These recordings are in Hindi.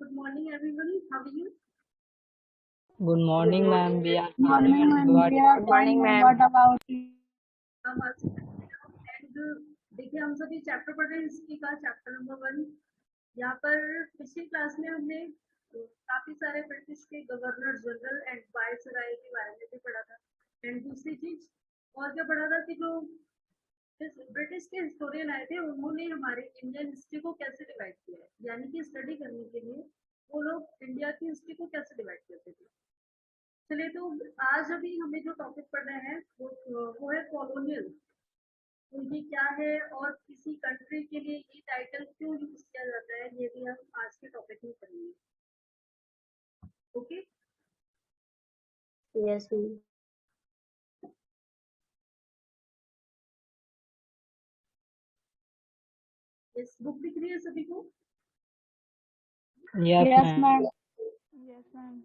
Good morning, everyone. How are you? Good morning, ma'am. We are Morning, fine. ma'am. What We are Good fine, morning, ma'am. ma'am. What about you? हम आज एंड देखिए हम सभी चैप्टर पढ़ रहे हैं हिस्ट्री का चैप्टर नंबर 1। यहाँ पर पिछली क्लास में हमने काफी सारे ब्रिटिश के गवर्नर जनरल एंड वायसराय के बारे में भी पढ़ा था। एंड दूसरी चीज और क्या पढ़ा था कि जो ब्रिटिश के हिस्टोरियन आए थे उन्होंने हमारे इंडियन हिस्ट्री को कैसे डिवाइड किया है, यानी कि स्टडी करने के लिए वो लोग इंडिया की हिस्ट्री को कैसे डिवाइड करते थे। चलिए, तो आज अभी हमें जो टॉपिक पढ़ना है वो है कॉलोनियल। तो ये क्या है और किसी कंट्री के लिए ये टाइटल क्यों यूज किया जाता है, ये भी हम आज के टॉपिक में पढ़ेंगे। Okay, Yes, ma'am. इस बुक दिख रही है सभी को? Yes, Yes, ma'am. ma'am. Yes, ma'am.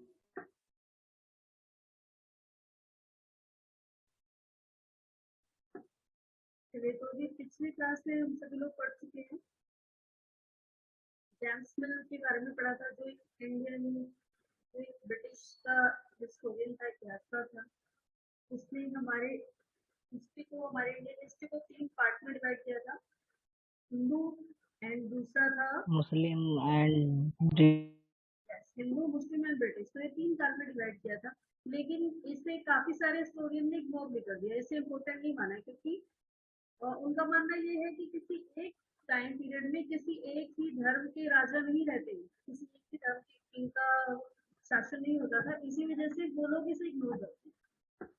चलिए, तो अभी पिछली क्लास में हम सभी लोग पढ़ चुके हैं। जेम्स मिल के बारे में पढ़ा था, जो एक इंडियन जो एक ब्रिटिश का हिस्टोरियन था, इतिहासकार था। उसने हमारे हिस्ट्री को, हमारे इंडियन हिस्ट्री को 3 पार्ट में डिवाइड किया था, हिंदू एंड दूसरा था Muslim and Hindu, Muslim and British. तो ये 3 साल में डिवाइड किया था, लेकिन इसे काफी सारे हिस्टोरियन ने इग्नोर भी कर दिया। इसे इम्पोर्टेंट नहीं माना, क्योंकि उनका मानना ये है कि किसी एक टाइम पीरियड में किसी एक ही धर्म के राजा नहीं रहते, किसी एक ही धर्म के किंग का शासन नहीं होता था, इसी वजह से वो लोग इसे इग्नोर करते हैं।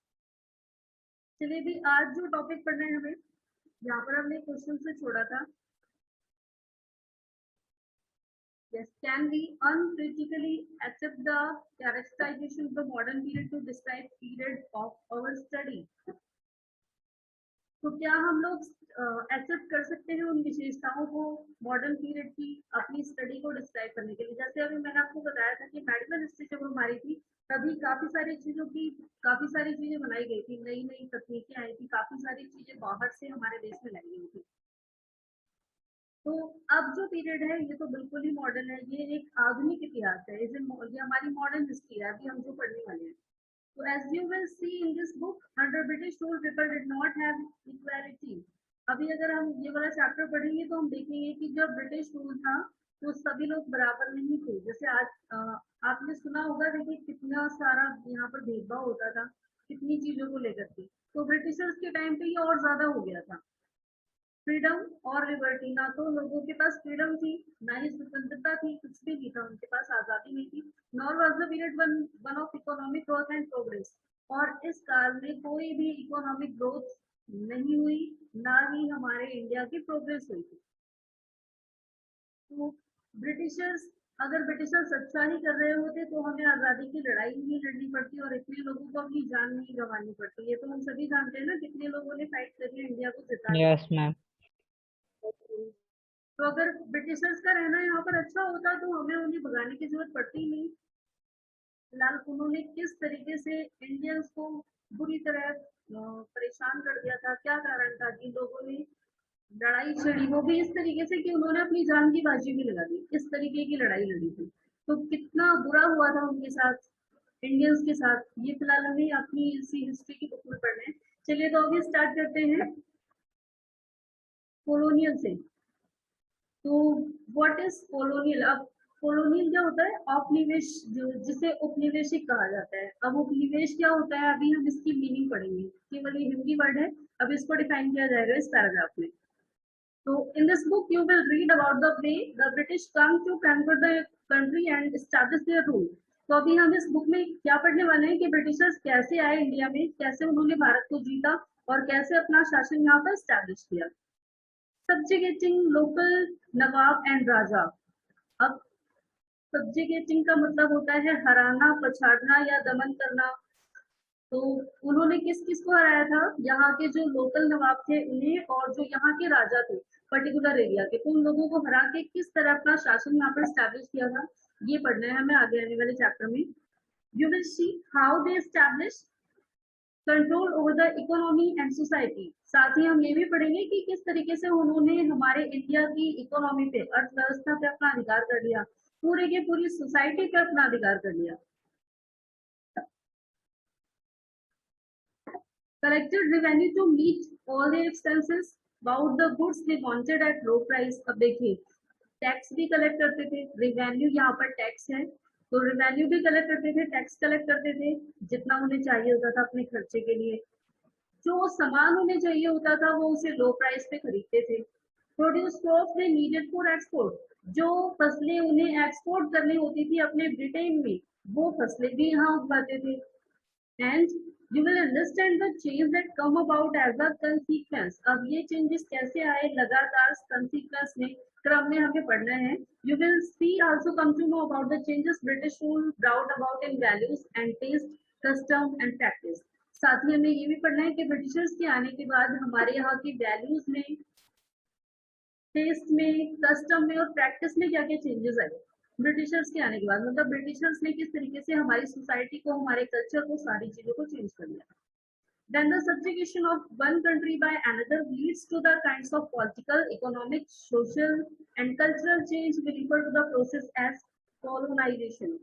चलिए, भी आज जो टॉपिक पढ़ना है हमें, यहाँ पर हमने क्वेश्चन से छोड़ा था। Yes, can we uncritically accept the characterization of the modern period to describe period of our study? तो क्या हम लोग एक्सेप्ट कर सकते हैं उन विशेषताओं को मॉडर्न पीरियड की अपनी स्टडी को डिस्क्राइब करने के लिए? जैसे अभी मैंने आपको बताया था कि मेडिकल हिस्ट्री जब हमारी थी तभी काफी सारी चीजें बनाई गई थी, नई नई तकनीकें आई थी, काफी सारी चीजें बाहर से हमारे देश में लाई गई थी। तो अब जो पीरियड है ये तो बिल्कुल ही मॉडर्न है, ये एक आधुनिक इतिहास है, ये हमारी मॉडर्न हिस्ट्री है अभी हम जो पढ़ने वाले हैं। तो as you will see in this book, under British rule people did not have equality. अभी अगर हम ये वाला चैप्टर पढ़ेंगे तो हम देखेंगे कि जब ब्रिटिश रूल था तो सभी लोग बराबर नहीं थे। जैसे आज आपने सुना होगा देखिए कितना सारा यहाँ पर भेदभाव होता था कितनी चीजों को लेकर के। तो ब्रिटिशर्स के टाइम पे ये और ज्यादा हो गया था। फ्रीडम और लिबर्टी, ना तो लोगों के पास फ्रीडम थी, ना ही स्वतंत्रता थी, कुछ भी नहीं था, उनके पास आजादी नहीं थी। Nor was the period one of economic growth and progress, और इस काल में कोई भी इकोनॉमिक ग्रोथ नहीं हुई, ना ही हमारे इंडिया की प्रोग्रेस हुई थी। तो ब्रिटिशर्स, अगर ब्रिटिशर्स अच्छा ही कर रहे होते तो हमें आजादी की लड़ाई नहीं लड़नी पड़ती और इतने लोगों को अपनी जान नहीं गंवानी पड़ती। ये तो हम सभी जानते हैं ना, कितने लोगों ने फाइट करके इंडिया को जिताया। yes, ma'am. तो अगर ब्रिटिशर्स का रहना यहाँ पर अच्छा होता तो हमें उन्हें भगाने की जरूरत पड़ती ही नहीं। फिलहाल उन्होंने किस तरीके से इंडियंस को बुरी तरह परेशान कर दिया था, क्या कारण था कि लोगों ने लड़ाई छेड़ी, वो भी इस तरीके से कि उन्होंने अपनी जान की बाजी भी लगा दी, इस तरीके की लड़ाई लड़ी थी। तो कितना बुरा हुआ था उनके साथ, इंडियंस के साथ, ये फिलहाल हमें अपनी इसी हिस्ट्री की बुक में पढ़ना है। चलिए, तो अभी स्टार्ट करते हैं कॉलोनियल से। तो व्हाट इज कॉलोनियल? अब कॉलोनियल क्या होता है? औपनिवेश, जिसे उपनिवेशिक कहा जाता है। अब उपनिवेश क्या होता है, अभी हम इसकी मीनिंग पढ़ेंगे, केवल ये हिंदी वर्ड है, अब इसको डिफाइन किया जाएगा इस पैराग्राफ में। तो in this book you will read about the way the British come to conquer the country and establish their rule. तो अभी हम इस बुक में क्या पढ़ने वाले हैं कि ब्रिटिशर्स कैसे आए इंडिया में, कैसे उन्होंने भारत को जीता और कैसे अपना शासन यहाँ पर स्टैब्लिश किया। Subjugating local नवाब एंड राजा। अब सब्जिगेटिंग का मतलब होता है हराना, पछाड़ना या दमन करना। तो उन्होंने किस किस को हराया था? यहाँ के जो लोकल नवाब थे उन्हें, और जो यहाँ के राजा थे पर्टिकुलर एरिया के, तो उन लोगों को हरा के किस तरह अपना शासन यहाँ पर स्टैब्लिश किया था, ये पढ़ना है हमें आगे आने वाले चैप्टर में। You will see how they establish control over the economy and society. साथ ही हम ये भी पढ़ेंगे कि किस तरीके से उन्होंने हमारे इंडिया की इकोनॉमी पे, अर्थव्यवस्था पे अपना अधिकार कर लिया। पूरे के पूरी सोसाइटी पे अपना अधिकार कर लिया। collected revenue to meet all their expenses, bought the goods they wanted at low price। अब देखिए टैक्स भी कलेक्ट करते थे, रेवेन्यू यहाँ पर टैक्स है तो रेवेन्यू भी कलेक्ट करते थे, टैक्स कलेक्ट करते थे जितना उन्हें चाहिए होता था अपने खर्चे के लिए। जो सामान उन्हें चाहिए होता था वो उसे लो प्राइस पे खरीदते थे। Produce crop they needed for export, जो फसलें उन्हें एक्सपोर्ट करनी होती थी अपने ब्रिटेन में, वो फसलें भी यहाँ उगाते थे। and you will understand the change that come about as a consequence। अब ये changes कैसे आए लगातार consequence में, क्रम में हमें पढ़ना है। You will see also come to know about the changes British rule brought about in values and taste, custom and practice। साथ ही हमें ये भी पढ़ना है कि ब्रिटिशर्स के आने के बाद हमारे यहाँ की वैल्यूज में, टेस्ट में, कस्टम में और प्रैक्टिस में क्या क्या चेंजेस आए ब्रिटिशर्स के आने के बाद। मतलब ब्रिटिशर्स ने किस तरीके से हमारी सोसाइटी को, हमारे कल्चर को, सारी चीजों को चेंज कर दिया। Then the subjugation of one country by another leads to the kinds of political, economic, social and cultural change we refer to the process as colonization।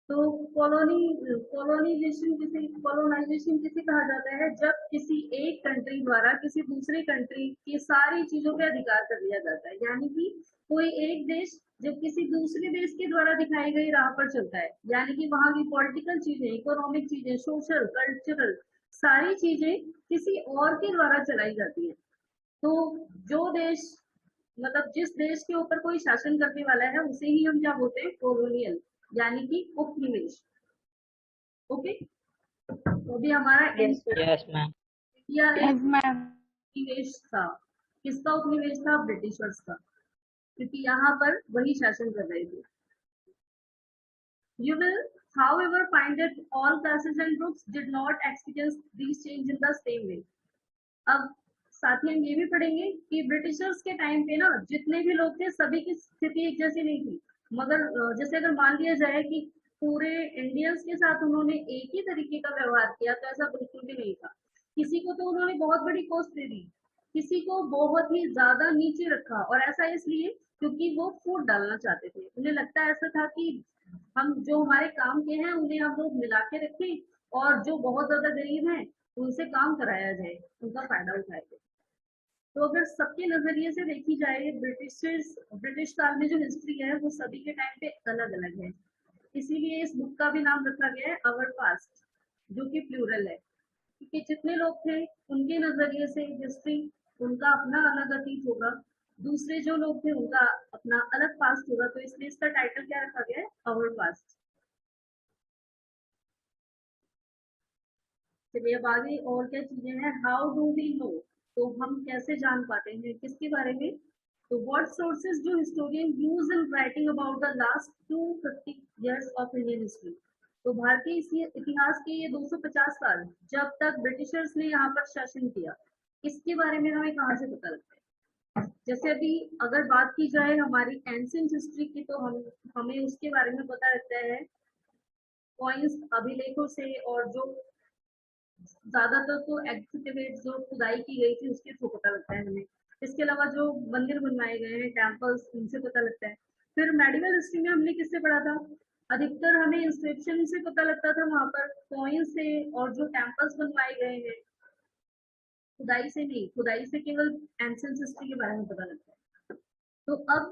तो कॉलोनाइजेशन किसे कहा जाता है, जब किसी एक कंट्री द्वारा किसी दूसरे कंट्री की सारी चीजों पे अधिकार कर दिया जाता है। यानी कि कोई एक देश जब किसी दूसरे देश के द्वारा दिखाई गई राह पर चलता है, यानी कि वहां की पॉलिटिकल चीजें, इकोनॉमिक चीजें, सोशल, कल्चरल सारी चीजें किसी और के द्वारा चलाई जाती है। तो जो देश, मतलब जिस देश के ऊपर कोई शासन करने वाला है उसे ही हम क्या बोलते हैं, कॉलोनियल, यानी कि उपनिवेश। ओके, तो भी हमारा yes ma'am, इंडिया एक Yes, ma'am. उपनिवेश था। किसका उपनिवेश था, ब्रिटिशर्स का, क्योंकि यहाँ पर वही शासन कर रहे थे। You will however find that all classes and groups did not experience these change in the same way। अब साथ ही हम ये भी पढ़ेंगे कि ब्रिटिशर्स के टाइम पे ना जितने भी लोग थे सभी की स्थिति एक जैसी नहीं थी। मगर जैसे अगर मान लिया जाए कि पूरे इंडियंस के साथ उन्होंने एक ही तरीके का व्यवहार किया तो ऐसा बिल्कुल भी नहीं था। किसी को तो उन्होंने बहुत बड़ी पोस्ट दे दी, किसी को बहुत ही ज्यादा नीचे रखा, और ऐसा इसलिए क्योंकि वो फूट डालना चाहते थे। उन्हें लगता ऐसा था कि हम जो हमारे काम के हैं उन्हें हम लोग मिला के रखें और जो बहुत ज्यादा गरीब हैं उनसे काम कराया जाए, उनका फायदा उठाए। तो अगर सबके नजरिए से देखी जाए ब्रिटिश काल में जो हिस्ट्री है वो सभी के टाइम पे अलग अलग है। इसीलिए इस बुक का भी नाम रखा गया है अवर पास्ट, जो कि प्लूरल है, क्योंकि जितने लोग थे उनके नजरिए से हिस्ट्री, उनका अपना अलग अतीत होगा, दूसरे जो लोग थे उनका अपना अलग पास्ट होगा। तो इसलिए इसका टाइटल क्या रखा गया है, अवर पास्ट। चलिए अब आगे और क्या चीजें हैं। हाउ डू वी नो, तो हम कैसे जान पाते हैं किसके बारे में, तो व्हाट सोर्सेज जो historian use in writing about the last 250 years of Indian history. तो भारतीय इतिहास के ये 250 साल जब तक ब्रिटिशर्स ने यहाँ पर शासन किया, इसके बारे में हमें कहाँ से पता लगता है। जैसे अभी अगर बात की जाए हमारी एंशिएंट हिस्ट्री की, तो हमें उसके बारे में पता लगता है कॉइन्स, अभिलेखों से, और जो ज्यादातर तो एक्सकेवेट जो खुदाई की गई थी उसके थ्रू पता लगता है हमें। इसके अलावा जो मंदिर बनवाए गए हैं, टेम्पल्स, उनसे पता लगता है। फिर मेडिवल हिस्ट्री में हमने किससे पढ़ा था, अधिकतर हमें इंस्क्रिप्शन से पता लगता था, वहां पर कॉइन से, और जो टेम्पल्स बनवाए गए हैं खुदाई से नहीं, खुदाई से केवल एंशिएंट हिस्ट्री के बारे में पता लगता है। तो अब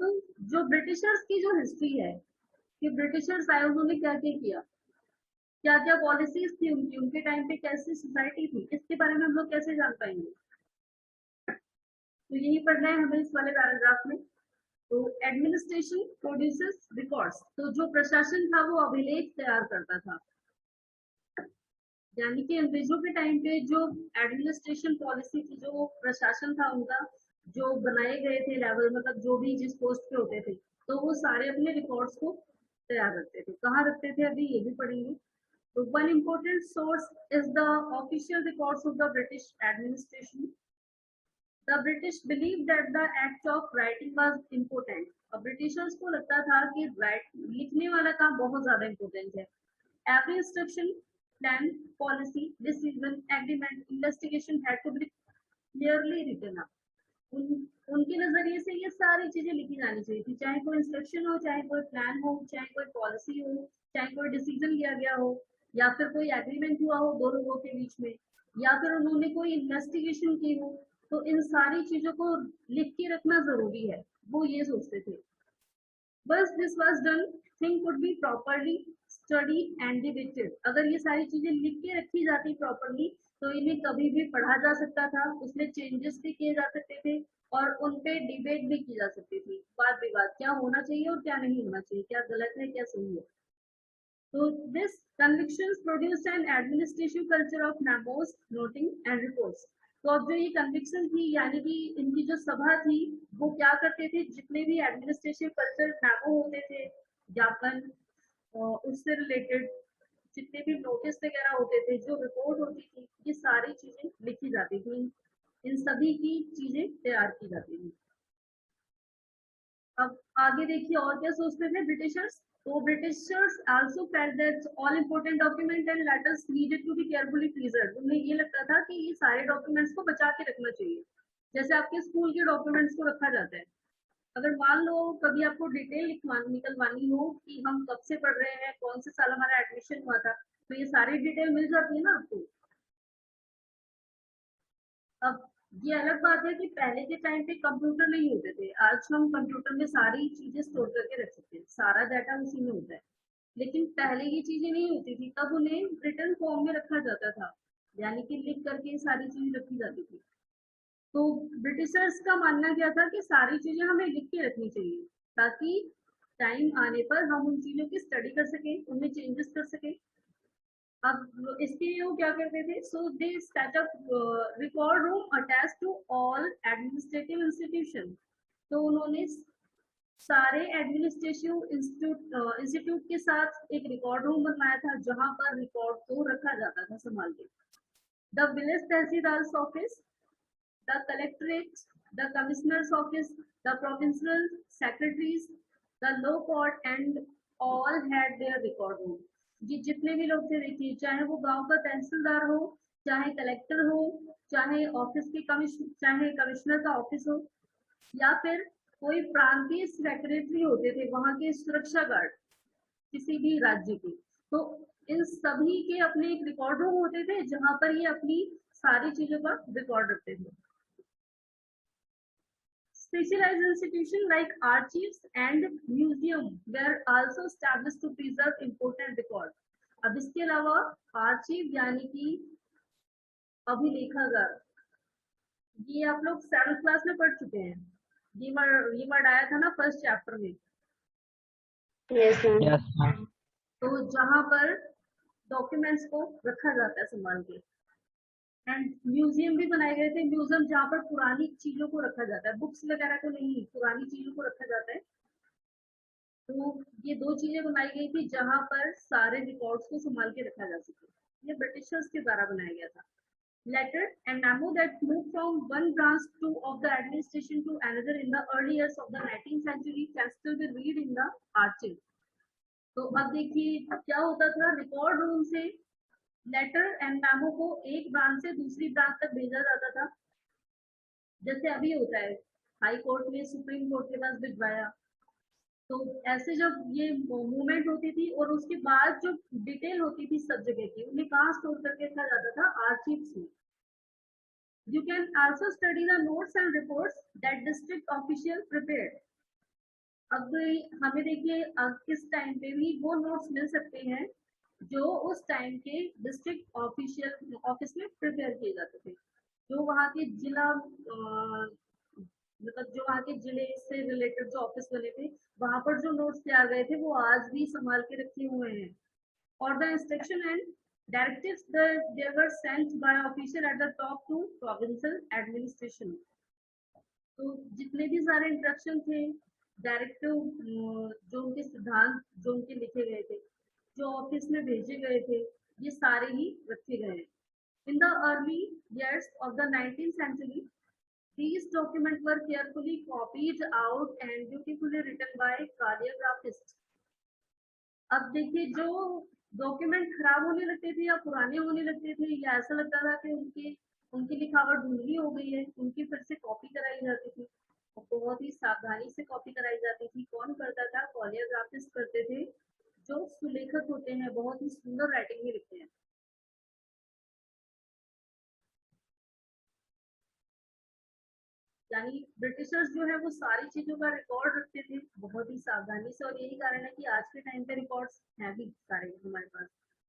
जो ब्रिटिशर्स की जो हिस्ट्री है कि ब्रिटिशर्स आए उन्होंने क्या क्या किया, क्या क्या पॉलिसीज थी उनकी, उनके टाइम पे कैसी सोसाइटी थी, इसके बारे में हम लोग कैसे जान पाएंगे। तो यही पढ़ना है हमें इस वाले पैराग्राफ में। तो एडमिनिस्ट्रेशन प्रोड्यूसेस रिकॉर्ड्स, तो जो प्रशासन था वो अभिलेख तैयार करता था। यानी कि अंग्रेजों के टाइम पे जो एडमिनिस्ट्रेशन पॉलिसी थी, जो प्रशासन था उनका, जो बनाए गए थे लेवल, मतलब जो भी जिस पोस्ट पे होते थे, तो वो सारे अपने रिकॉर्ड्स को तैयार रखते थे। कहाँ रखते थे अभी ये भी पढ़ेंगे। So one important source is the official records of the British administration। The British believed that the act of writing was important। अब ब्रिटिशर्स को लगता था कि लिखने वाला काम बहुत ज्यादा इम्पोर्टेंट है। Every instruction, plan, policy, decision, agreement, investigation had to be clearly written up। उन उनके नजरिए से ये सारी चीजें लिखी जानी चाहिए थी, चाहे कोई इंस्ट्रक्शन हो, चाहे कोई प्लान हो, चाहे कोई पॉलिसी हो, चाहे कोई डिसीजन लिया गया हो, या फिर कोई एग्रीमेंट हुआ हो दो लोगों के बीच में, या फिर उन्होंने कोई इन्वेस्टिगेशन की हो, तो इन सारी चीजों को लिख के रखना जरूरी है। वो ये सोचते थे। बस this was done, thing could be properly studied and debated. अगर ये सारी चीजें लिख के रखी जाती प्रॉपरली, तो इन्हें कभी भी पढ़ा जा सकता था, उसमें चेंजेस भी किए जा सकते थे, और उन पे डिबेट भी की जा सकती थी, वाद विवाद क्या होना चाहिए और क्या नहीं होना चाहिए, क्या गलत है क्या सही है। तो this convictions produced an administrative culture of memos, noting and reports. तो अब जो ये कन्विक्शन थी, यानी कि इनकी जो सभा थी, वो क्या करते थे, जितने भी एडमिनिस्ट्रेटिव कल्चर मेमो होते थे, ज्ञापन, उससे रिलेटेड जितने भी नोटिस वगैरह होते थे, जो रिपोर्ट होती थी, ये सारी चीजें लिखी जाती थी, इन सभी की चीजें तैयार की जाती थी। अब आगे देखिए और क्या सोचते थे ब्रिटिशर्स। तो Britishers also felt that all important document and letters needed to be carefully preserved. उन्हें ये लगता था कि ये सारे डॉक्यूमेंट्स को बचा के रखना चाहिए, जैसे आपके स्कूल के डॉक्यूमेंट्स को रखा जाता है। अगर मान लो कभी आपको डिटेल निकलवानी हो कि हम कब से पढ़ रहे हैं, कौन से साल हमारा एडमिशन हुआ था, तो ये सारी डिटेल मिल जाती है ना आपको। अब ये अलग बात है कि पहले के टाइम पे कंप्यूटर नहीं होते थे, आज हम कंप्यूटर में सारी चीजें स्टोर करके रख सकते हैं, सारा डाटा उसी में होता है। लेकिन पहले ये चीजें नहीं होती थी, तब उन्हें रिटर्न फॉर्म में रखा जाता था, यानी कि लिख करके सारी चीजें रखी जाती थी। तो ब्रिटिशर्स का मानना क्या था कि सारी चीजें हमें लिख के रखनी चाहिए, ताकि टाइम आने पर हम उन चीजों की स्टडी कर सके, उनमें चेंजेस कर सके। अब इसके लिए वो क्या करते थे, so they set up record room attach to all administrative institution. तो उन्होंने सारे एडमिनिस्ट्रेटिव इंस्टीट्यूट के साथ एक रिकॉर्ड रूम बनवाया था, जहां पर रिकॉर्ड को रखा जाता था संभाल के। The village tehsildar office, the collectorate, the commissioner's office, the provincial secretaries, the law court and all had their record room। ये जितने भी लोग थे देखिए, चाहे वो गांव का तहसीलदार हो, चाहे कलेक्टर हो, चाहे ऑफिस के चाहे कमिश्नर का ऑफिस हो, या फिर कोई प्रांतीय सेक्रेटरी होते थे, वहां के सुरक्षा गार्ड किसी भी राज्य के, तो इन सभी के अपने एक रिकॉर्ड रूम होते थे, जहां पर ये अपनी सारी चीजों का रिकॉर्ड रखते थे। Specialized institutions like archives and museum were also established to preserve important records। अब इसके अलावा आर्चिव यानी कि अभिलेखागार, ये आप लोग 7th क्लास में पढ़ चुके हैं, ये वर्ड आया था ना फर्स्ट चैप्टर में। Yes, ma'am. तो जहां पर डॉक्यूमेंट्स को रखा जाता है संभाल के, एंड म्यूजियम भी बनाए गए थे, म्यूजियम जहाँ पर पुरानी चीजों को रखा जाता है, बुक्स वगैरह को नहीं, पुरानी चीजों को रखा जाता है। तो ये दो चीजें बनाई गई थी जहां पर सारे रिकॉर्ड्स को संभाल के रखा जा सके। ये ब्रिटिशर्स के द्वारा बनाया गया था। Letter and memo that moved from one branch to of the administration to another in the early years of the 19th century can still be read in the archive। तो अब देखिए क्या होता था, रिकॉर्ड रूम से लेटर एंड मेमो को एक ब्रांच से दूसरी ब्रांच तक भेजा जाता था, जैसे अभी होता है हाई कोर्ट में सुप्रीम कोर्ट के पास भिजवाया। तो ऐसे जब ये मूवमेंट होती थी, और उसके बाद जो डिटेल होती थी सब जगह की, उन्हें कहाँ स्टोर करके रखा जाता था, आर्चिव्स में। You can also study the notes and reports that district official prepared. अब हमें देखिए अब किस टाइम पे भी वो नोट्स मिल सकते हैं जो उस टाइम के डिस्ट्रिक्ट ऑफिशियल ऑफिस में प्रिपेयर किए जाते थे, जो वहाँ के जिला मतलब जो वहाँ के जिले से रिलेटेड जो ऑफिस बने थे, वहां पर जो नोट्स तैयार गए थे वो आज भी संभाल के रखे हुए हैं। और the instruction and directives that they were sent by official at the top to provincial administration। तो जितने भी सारे इंस्ट्रक्शन थे, डायरेक्टिव, जो उनके सिद्धांत जो उनके लिखे गए थे, जो ऑफिस में भेजे गए थे, ये सारे ही रखे गए हैं। In the early years of the 19th century, these documents were carefully copied out and beautifully written by calligraphists। अब देखिए जो डॉक्यूमेंट खराब होने लगते थे या पुराने होने लगते थे, या ऐसा लगता था कि उनके उनकी लिखावट धुंधली हो गई है, उनकी फिर से कॉपी कराई जाती थी, बहुत ही सावधानी से कॉपी कराई जाती थी। कौन करता था? कॉलियोग्राफिस्ट करते थे, जो सुलेखक होते हैं, बहुत ही सुंदर राइटिंग में लिखते हैं। यानी ब्रिटिशर्स जो है वो सारी चीजों का रिकॉर्ड रखते थे बहुत ही सावधानी से, और यही कारण है कि आज के टाइम पे रिकॉर्ड्स हैं भी सारे हमारे पास,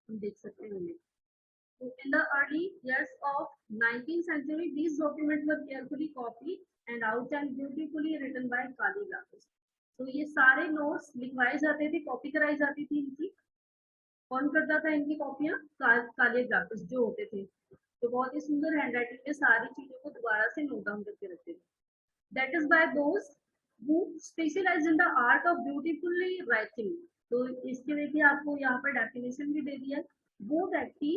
हम देख सकते हैं उन्हें। So in the early years of 19th century, these documents were carefully copied and out and beautifully written by calligraphers. तो ये सारे नोट्स लिखवाए जाते थे, कॉपी कराई जाती थी इनकी। कौन करता था इनकी कॉपियां? कालीग्राफर्स जो होते थे, तो बहुत ही सुंदर हैंड राइटिंग में सारी चीजों को दोबारा से नोट डाउन करके रखते थे। That is by those who specialize in the art of beautifully writing. तो इसके देखिए आपको यहाँ पर डेफिनेशन भी दे दिया। वो व्यक्ति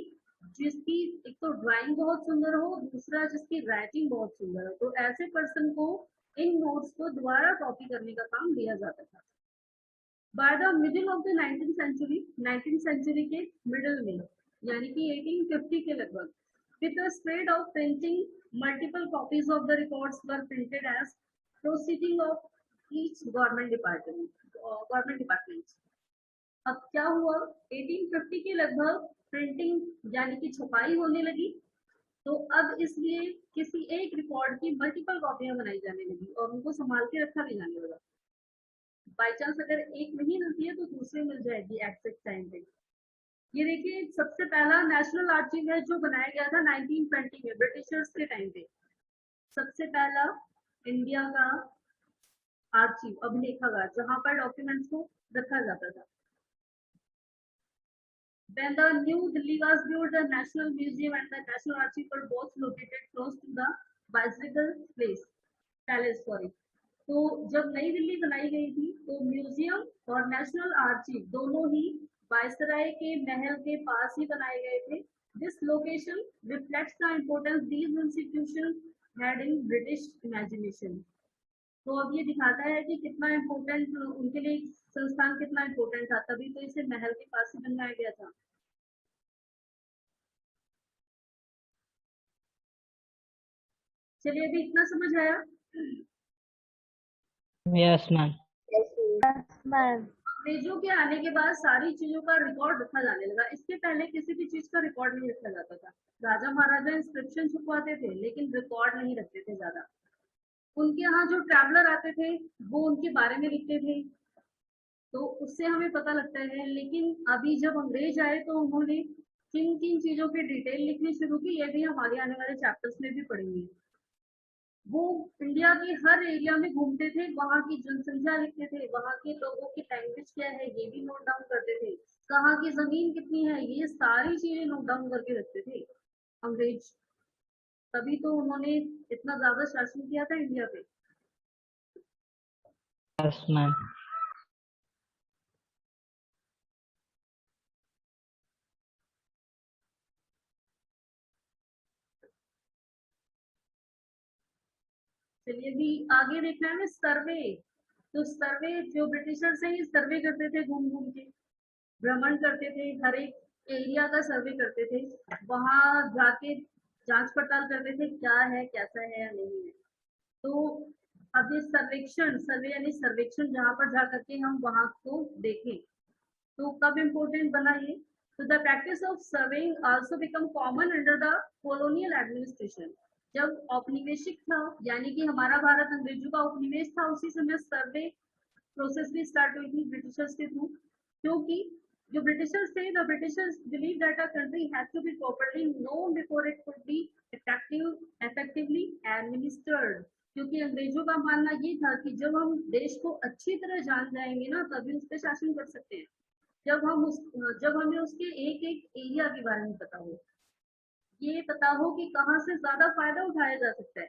जिसकी एक तो ड्राइंग बहुत सुंदर हो, दूसरा जिसकी राइटिंग बहुत सुंदर हो, तो ऐसे पर्सन को इन नोट्स को दोबारा कॉपी करने का काम दिया जाता था। By the middle of the 19th century के मिडिल में, यानी कि 1850 के लगभग, with the spread of printing, multiple copies of the records were printed as proceeding of each government department. अब क्या हुआ? 1850 के लगभग प्रिंटिंग यानी कि छपाई होने लगी, तो अब इसलिए किसी एक रिकॉर्ड की मल्टीपल कॉपियां बनाई जाने लगी और उनको संभाल के रखा भी जाने लगा। बाई चांस अगर एक नहीं मिलती है तो दूसरी मिल जाएगी एग्जैक्ट टाइम पे। ये देखिए सबसे पहला नेशनल आर्चिव है जो बनाया गया था 1920 में ब्रिटिशर्स के टाइम पे। सबसे पहला इंडिया का आर्चिव, अभिलेखागार, जहां पर डॉक्यूमेंट्स को रखा जाता था। When the new Delhi was built, the National Museum and the National Archive were both located close to the bicycle palace, sorry। तो जब नई दिल्ली बनाई गई थी तो म्यूजियम और नेशनल आर्चिव दोनों ही वायसराय के महल के पास ही बनाए गए थे। This location reflects the importance these institutions had in British imagination. तो अब ये दिखाता है कि कितना इम्पोर्टेंट उनके लिए संस्थान कितना इम्पोर्टेंट था, तभी तो इसे महल के पास ही बनाया गया था। चलिए अभी इतना समझ आया? Yes ma'am. अंग्रेजों के आने के बाद सारी चीजों का रिकॉर्ड रखा जाने लगा। इसके पहले किसी भी चीज का रिकॉर्ड नहीं रखा जाता था। राजा महाराजा इंस्क्रिप्शन छुपवाते थे लेकिन रिकॉर्ड नहीं रखते थे ज्यादा। उनके यहाँ जो ट्रैवलर आते थे वो उनके बारे में लिखते थे, तो उससे हमें पता लगता है। लेकिन अभी जब अंग्रेज आए तो उन्होंने किन किन चीजों की डिटेल लिखनी शुरू की, ये भी हम आगे आने वाले चैप्टर्स में भी पढ़ेंगे। वो इंडिया के हर एरिया में घूमते थे, वहाँ की जनसंख्या लिखते थे, वहाँ के लोगों की लैंग्वेज क्या है ये भी नोट डाउन करते थे, कहाँ की जमीन कितनी है, ये सारी चीजें नोट डाउन करके रखते थे अंग्रेज। तभी तो उन्होंने इतना ज्यादा शासन किया था इंडिया पे। Yes ma'am. चलिए अभी आगे देखना है सर्वे। तो सर्वे जो ब्रिटिशर्स हैं ये सर्वे करते थे, घूम घूम के भ्रमण करते थे, हर एक एरिया का सर्वे करते थे, वहां जाके जांच पड़ताल करते थे क्या है, कैसा है या नहीं है। तो अब ये सर्वेक्षण, सर्वे यानी सर्वेक्षण, जहां पर जा करके हम वहां को देखें, तो कब इम्पोर्टेंट बना ये? तो the practice of surveying also become common under the colonial administration. जब औपनिवेशिक था, यानी कि हमारा भारत अंग्रेजों का उपनिवेश था, उसी समय सर्वे प्रोसेस भी स्टार्ट हुई थी ब्रिटिशर्स के थ्रू। क्योंकि जो ब्रिटिशर्स थे, the Britishers believe that a country has to be properly known before it could be effectively administered. क्योंकि अंग्रेजों का मानना ये था कि जब हम देश को अच्छी तरह जान जाएंगे ना, तभी उस पर शासन कर सकते हैं। जब हमें उसके एक एक एरिया के बारे में पता हो, ये पता हो कि कहाँ से ज्यादा फायदा उठाया जा सकता है,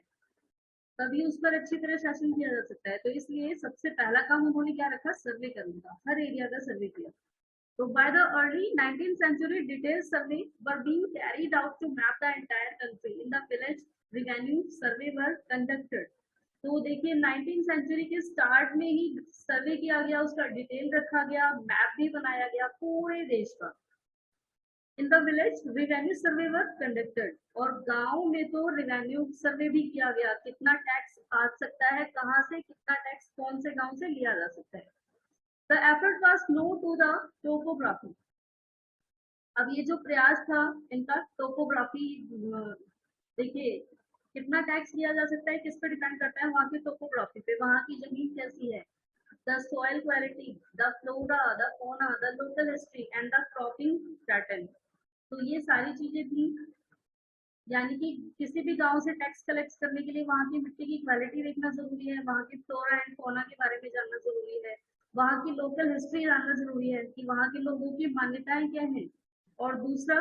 तभी उस पर अच्छी तरह शासन किया जा सकता है। तो इसलिए सबसे पहला काम उन्होंने क्या रखा? सर्वे करने का, हर एरिया का सर्वे किया। So by the early 19th century, detailed survey were being carried out to map the entire country. In the village, revenue survey were conducted. तो देखिए 19th सेंचुरी के स्टार्ट में ही सर्वे किया गया, उसका डिटेल रखा गया, मैप भी बनाया गया पूरे देश का। In the village revenue survey were conducted, और गांव में तो रिवेन्यू सर्वे भी किया गया, कितना टैक्स आ सकता है, कहाँ से कितना टैक्स कौन से गांव से लिया जा सकता है। The effort was no to the topography. अब ये जो प्रयास था इनका टोपोग्राफी, देखिए कितना टैक्स लिया जा सकता है, किस पे डिपेंड करता है, वहाँ की टोपोग्राफी पे, वहाँ की जमीन कैसी है, the soil quality, the flora, the fauna, the local history and the cropping pattern. तो ये सारी चीजें थी, यानी कि किसी भी गांव से टैक्स कलेक्ट करने के लिए वहाँ की मिट्टी की क्वालिटी देखना जरूरी है, वहाँ की फ्लोरा एंड फौना के बारे में जानना जरूरी है, वहाँ की लोकल हिस्ट्री जानना जरूरी है कि वहाँ के लोगों की मान्यताएं क्या हैं, और दूसरा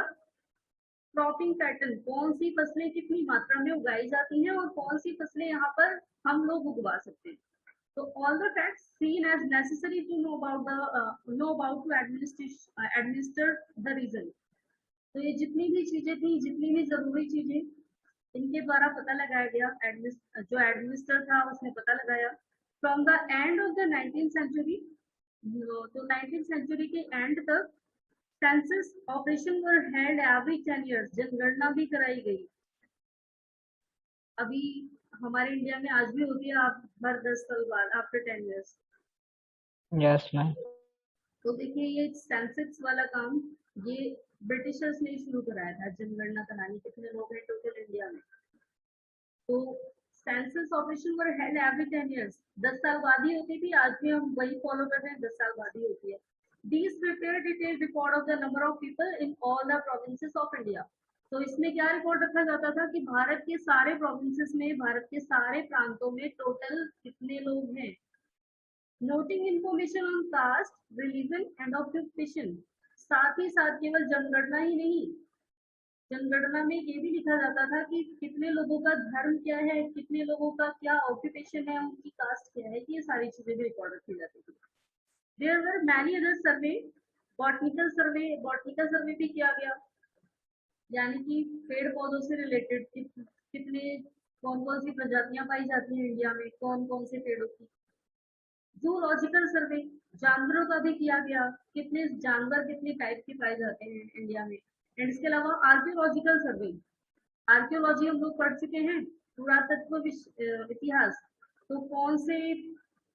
क्रॉपिंग पैटर्न, कौन सी फसलें कितनी मात्रा में उगाई जाती हैं और कौन सी फसलें यहाँ पर हम लोग उगवा सकते हैं। तो all the facts seen as necessary to know about the know about to administer the region. तो ये जितनी भी चीजें थी, जितनी भी जरूरी चीजें, इनके द्वारा पता लगाया गया, जो एडमिनिस्टर था उसने पता लगाया। From the end of the 19th century, तो 19th सेंचुरी के एंड तक census operation were held every 10 years, जनगणना भी कराई गई। अभी हमारे इंडिया में आज भी होती है, आप हर 10 साल बाद, आफ्टर 10 years। Yes ma'am. तो देखिए ये सेंसस वाला काम ये ब्रिटिशर्स ने शुरू कराया था, जनगणना करानी, कितने लोग हैं टोटल इंडिया में। तो census operation were held every 10 years, 10 साल बाद ही होती थी, आज भी हम वही फॉलो कर रहे हैं, 10 साल बाद ही होती है। These prepare detailed record of the number of people in all the provinces of India। तो इसमें क्या रिकॉर्ड रखा जाता था कि भारत के सारे प्रोविंसेस में, भारत के सारे प्रांतों में टोटल कितने लोग हैं। Noting information on caste, religion and occupation, साथ ही साथ केवल जनगणना ही नहीं, जनगणना में ये भी लिखा जाता था कि कितने लोगों का धर्म क्या है, कितने लोगों का क्या ऑक्यूपेशन है, उनकी कास्ट क्या है, ये सारी चीजें भी रिकॉर्ड रखी जाती थी। There were many other survey, botanical survey भी किया गया, यानी कि पेड़ पौधों से रिलेटेड कितने, कौन कौन सी प्रजातियां पाई जाती हैं इंडिया में, कौन कौन से पेड़ों की। जूलॉजिकल सर्वे, जानवरों का भी किया गया, कितने जानवर कितने टाइप के पाए जाते हैं इंडिया में। एंड इसके अलावा आर्कियोलॉजिकल सर्वे, आर्कियोलॉजी हम लोग पढ़ चुके हैं, पुरातत्व इतिहास, तो कौन से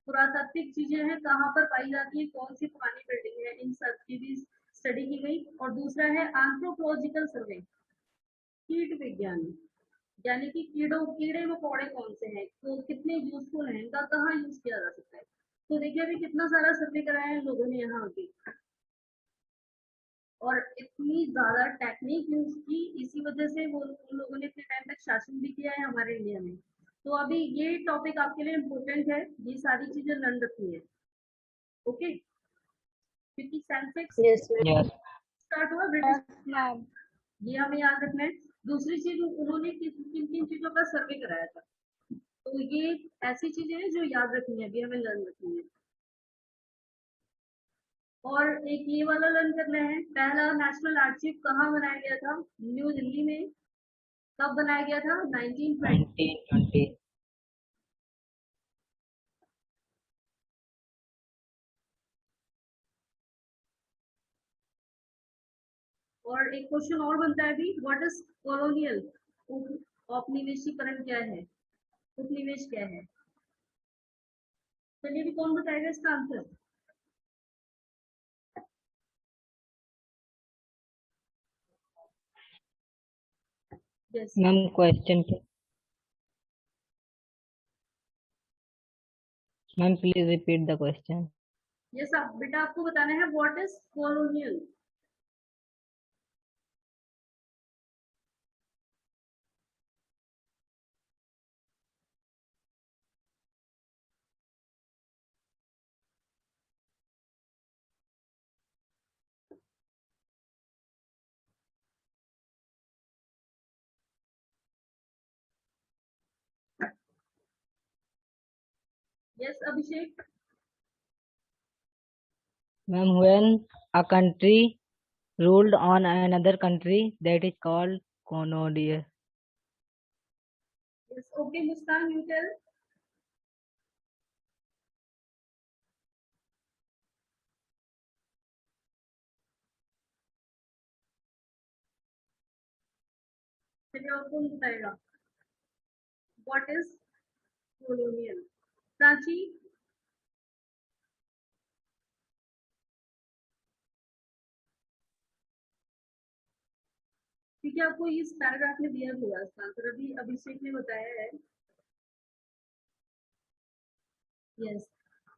पुरातात्विक चीजें हैं, कहाँ पर पाई जाती है, कौन सी पुरानी बिल्डिंग है, इन सब की भी स्टडी की गई। और दूसरा है एंथ्रोपोलॉजिकल सर्वे, कीट विज्ञान, यानी कि कीड़े मकोड़े कौन से हैं, तो कितने यूजफुल हैं, इनका कहाँ यूज किया जा सकता है। तो देखिए अभी कितना सारा सर्वे कराया है लोगों ने यहाँ आके, और इतनी ज्यादा टेक्निक यूज की, इसी वजह से वो उन लोगों ने इतने टाइम तक शासन भी किया है हमारे इंडिया में। तो अभी ये टॉपिक आपके लिए इम्पोर्टेंट है, ये सारी चीजें लर्न रखनी है, ओके, क्योंकि सेंसेक्स यस मैम। स्टार्ट हुआ ब्रिटिश, ये हमें याद रखना है। दूसरी चीज, उन्होंने किन किन चीजों का सर्वे कराया था, तो ये ऐसी चीजें हैं जो याद रखनी है, अभी हमें लर्न रखनी है। और एक ये वाला लर्न करना है, पहला नेशनल आर्chiव कहाँ बनाया गया था, न्यू दिल्ली में। कब बनाया गया था, 1920। 1920। और एक क्वेश्चन और बनता है अभी, व्हाट इज कॉलोनियल, औपनिवेशीकरण क्या है, उपनिवेश क्या है। चलिए अभी कौन बताएगा इसका आंसर। यस मैम क्वेश्चन के, ma'am please repeat the question. Yes, आप बेटा आपको बताना है what is colonial. Yes Abhishek. Ma'am when a country ruled on another country, that is called colonial. Yes okay, Muskan you tell. चलिए और कौन बताएगा व्हाट इज कॉलोनियल? प्राची, ठीक है, आपको इस पैराग्राफ में दिया हुआ है इसका आंसर, अभी अभिषेक ने बताया है। Yes.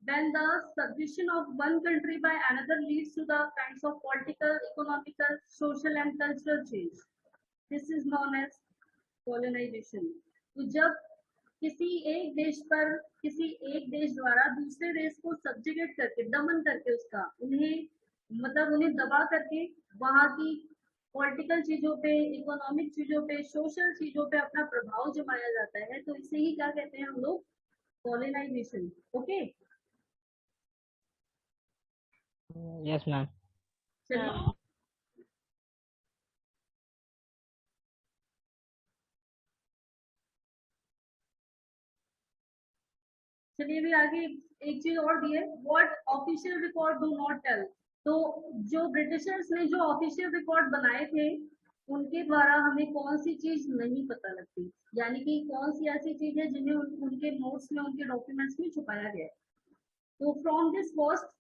When the submission of one country by another leads to the kinds of political, economical, social and cultural change. This is known as colonization. तो जब किसी एक देश पर किसी एक देश द्वारा दूसरे देश को सब्जिगेट करके दमन करके उसका उन्हें मतलब उन्हें दबा करके वहां की पॉलिटिकल चीजों पे, इकोनॉमिक चीजों पे, सोशल चीजों पे अपना प्रभाव जमाया जाता है, तो इसे ही क्या कहते हैं हम लोग? कॉलोनाइजेशन। Okay, Yes, ma'am. चलिए चलिए भी आगे एक चीज और दी है, what official record do not tell. तो जो ब्रिटिशर्स ने जो ऑफिशियल रिकॉर्ड बनाए थे उनके द्वारा हमें कौन सी चीज नहीं पता लगती, यानी कि कौन सी ऐसी चीज है जिन्हें उनके नोट्स में, उनके डॉक्यूमेंट्स में छुपाया गया है। तो from this vast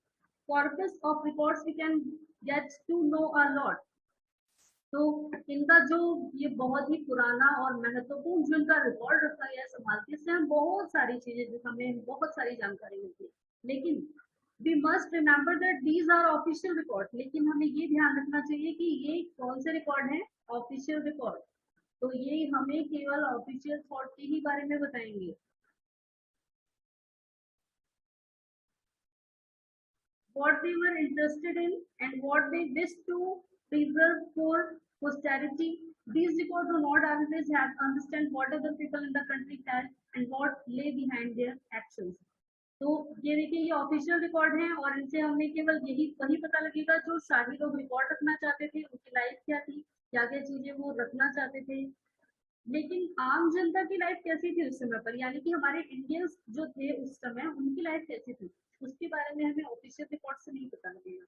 corpus of records we can get to know a lot. तो इनका जो ये बहुत ही पुराना और महत्वपूर्ण जो इनका रिकॉर्ड रखा गया है संभाल के, इससे हम बहुत सारी चीजें जो हमें बहुत सारी जानकारी मिलती है। लेकिन we must remember that these are official record, लेकिन हमें ये ध्यान रखना चाहिए कि ये कौन से रिकॉर्ड है? Official record. तो ये हमें केवल ऑफिशियल थॉट के ही बारे में बताएंगे। What they were interested in and what they wished to preserve for posterity. These records do not always have understand what other people in the country felt and what lay behind their actions. तो ये देखिए ये ऑफिशियल रिकॉर्ड है और इनसे हमें केवल यही वही पता लगेगा जो शाही लोग रिकॉर्ड रखना चाहते थे, उनकी लाइफ क्या थी, क्या क्या चीजें वो रखना चाहते थे। लेकिन आम जनता की लाइफ कैसी थी उस समय पर, यानी कि हमारे इंडियंस जो थे उस समय उनकी लाइफ कैसी थी, उसके बारे में हमें ऑफिशियल रिकॉर्ड से नहीं पता लगेगा।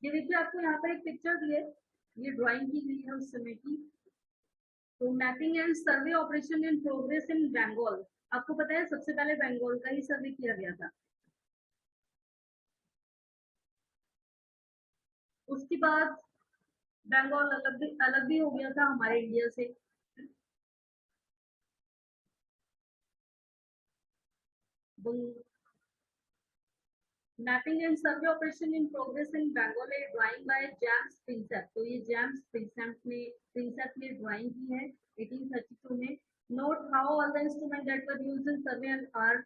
ये देखिए आपको यहाँ पर एक पिक्चर दी है, ये ड्राइंग की गई है उस समय की। तो mapping and survey operation in progress in Bengal. आपको पता है सबसे पहले बंगाल का ही सर्वे किया गया था, उसके बाद बंगाल अलग भी हो गया था हमारे इंडिया से। Mapping and survey operation in progress in Bengal है ड्राइंग बाय जेम्स प्रिंसेप। तो ये जेम्स प्रिंसेप ने ड्राइंग की है 1832 में। Note how all the instrument that were used in survey are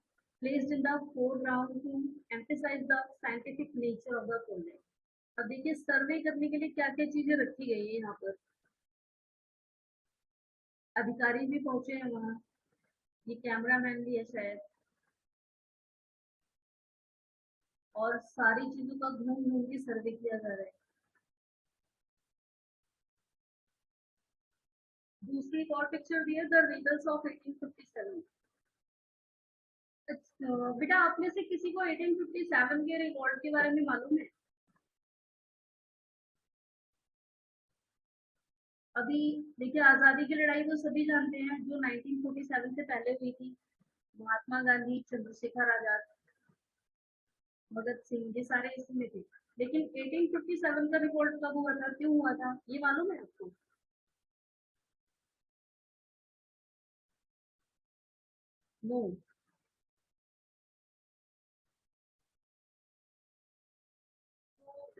placed in the foreground to emphasize the scientific nature of the project. अब देखिए सर्वे करने के लिए क्या क्या चीजें रखी गई है यहाँ पर, अधिकारी भी पहुंचे हैं वहाँ, ये कैमरामैन भी है शायद, और सारी चीजों का घूम घूम के सर्वे किया जा रहा है। दूसरी एक और पिक्चर दी है द रिजल्ट्स ऑफ 1857। बेटा आप में से किसी को 1857 के रिकॉर्ड के बारे में मालूम है? अभी देखिए आजादी की लड़ाई तो सभी जानते हैं जो 1947 से पहले हुई थी, महात्मा गांधी, चंद्रशेखर आजाद, भगत सिंह, ये सारे इसमें थे। लेकिन 1857 का रिकॉर्ड कब हुआ था, क्यों हुआ था, ये मालूम है आपको? नो।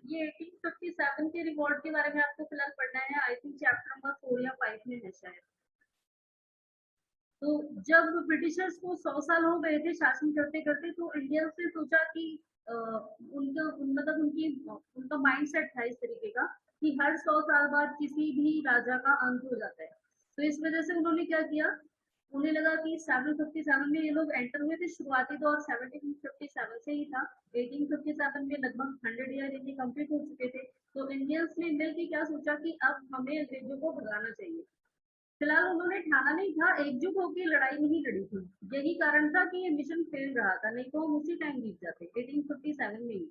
ये 1857 के रिकॉर्ड के बारे में आपको फिलहाल पढ़ना है, आई थिंक चैप्टर नंबर 4 या 5 में है शायद। तो जब ब्रिटिशर्स को 100 साल हो गए थे शासन करते करते, तो इंडियंस ने सोचा कि उनका मतलब उनकी उनका माइंड सेट था इस तरीके का कि हर 100 साल बाद किसी भी राजा का अंत हो जाता है। तो इस वजह से उन्होंने क्या किया, उन्हें लगा कि 757 में ये लोग एंटर हुए थे, शुरुआती दौर 1757 से ही था। 1857 में लगभग 100 ईयर इनके कंप्लीट हो चुके थे। तो इंडियंस ने मिलकर क्या सोचा कि अब हमें अंग्रेजों को भगाना चाहिए। फिलहाल उन्होंने ठाना नहीं था, एकजुट होकर लड़ाई नहीं लड़ी थी। यही कारण था कि ये मिशन फेल रहा था, नहीं तो हम उसी टाइम जीत जाते 1857 में ही।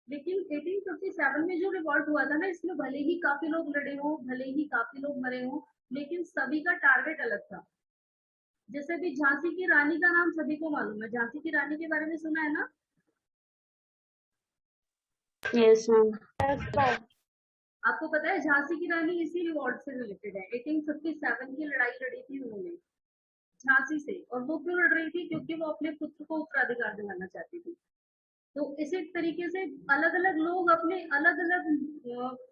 लेकिन 1857 में जो रिवॉल्ट हुआ था ना, इसमें भले ही काफी लोग लड़े हों, भले ही काफी लोग मरे हों, लेकिन सभी का टारगेट अलग था। जैसे भी झांसी की रानी का नाम सभी को मालूम है, झांसी की रानी के बारे में सुना है ना? Yes ma'am. आपको पता है झांसी की रानी इसी रिवॉर्ड से रिलेटेड है। 1857 की लड़ाई लड़ी थी उन्होंने झांसी से, और वो क्यों लड़ रही थी? क्योंकि वो अपने पुत्र को उत्तराधिकार दिलाना चाहती थी। तो इसी तरीके से अलग अलग लोग अपने अलग अलग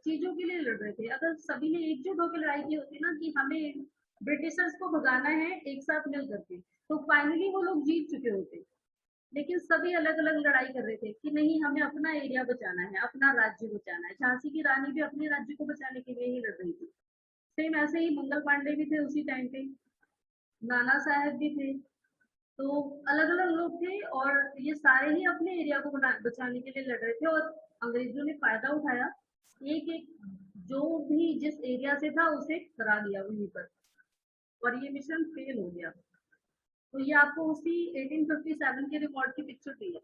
चीजों के लिए लड़ रहे थे। अगर सभी ने एकजुट होकर लड़ाई की होती ना कि हमें ब्रिटिशर्स को भगाना है एक साथ मिल करके, तो फाइनली वो लोग जीत चुके होते। लेकिन सभी अलग अलग लड़ाई कर रहे थे कि नहीं, हमें अपना एरिया बचाना है, अपना राज्य बचाना है। झांसी की रानी भी अपने राज्य को बचाने के लिए ही लड़ रही थी। सेम ऐसे ही मंगल पांडे भी थे उसी टाइम पे, नाना साहब भी थे। तो अलग अलग लोग थे और ये सारे ही अपने एरिया को बचाने के लिए लड़ रहे थे, और अंग्रेजों ने फायदा उठाया। एक एक जो भी जिस एरिया से था उसे करा दिया वहीं पर, और ये मिशन फेल हो गया। तो ये आपको उसी 1857 के रिकॉर्ड की पिक्चर दी है।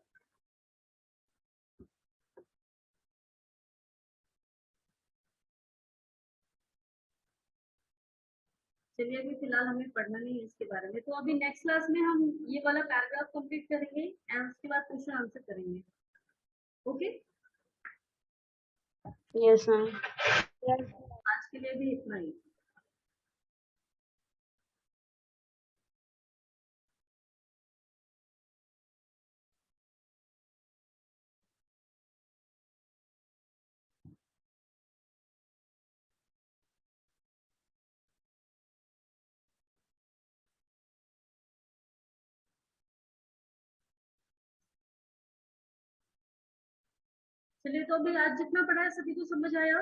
चलिए, अभी फिलहाल हमें पढ़ना नहीं है इसके बारे में, तो अभी नेक्स्ट क्लास में हम ये वाला पैराग्राफ कंप्लीट करेंगे एंड उसके बाद क्वेश्चन आंसर करेंगे। Okay, yes ma'am. आज के लिए भी इतना ही। चलिए, तो अभी आज जितना पढ़ा है सभी को समझ आया?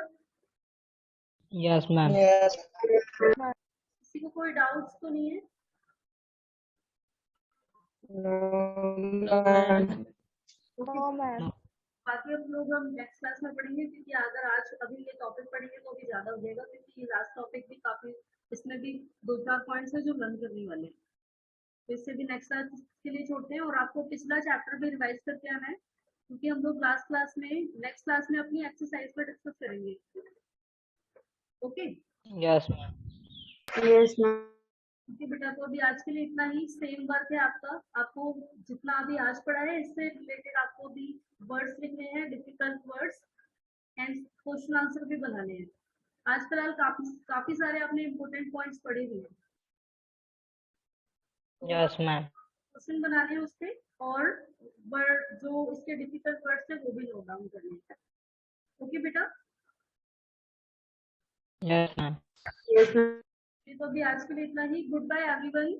Yes ma'am. किसी को कोई डाउट्स तो नहीं है? बाकी अब लोग हम नेक्स्ट क्लास में पढ़ेंगे, क्योंकि अगर आज अभी ये टॉपिक पढ़ेंगे तो भी ज्यादा हो जाएगा, क्योंकि ये लास्ट टॉपिक भी काफी, इसमें भी दो चार पॉइंट्स है जो लर्न करने वाले हैं। तो इससे भी नेक्स्ट क्लास के लिए छोड़ते हैं, और आपको पिछला चैप्टर भी रिवाइज करके आना है, क्योंकि हम लोग लास्ट क्लास में नेक्स्ट क्लास में अपनी एक्सरसाइज पर डिस्कस करेंगे। Okay, yes ma'am. Yes ma'am. Okay बेटा, तो अभी आज के लिए इतना ही। सेम वर्क है आपका, आपको जितना अभी आज पढ़ा है इससे रिलेटेड आपको भी वर्ड्स लिखने हैं, difficult words, and question answer भी बनाने हैं। आज फिलहाल काफी काफी सारे आपने इम्पोर्टेंट पॉइंट्स पढ़े हुए हैं, तो यस मैम। क्वेश्चन बनाने हैं उससे, और वर्ड जो इसके डिफिकल्ट वर्ड्स है वो भी नोट डाउन करने हैं। ओके बेटा, यस मैम। Yes ma'am. तो अभी आज के लिए इतना ही। Good bye everyone.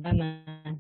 Bye ma'am.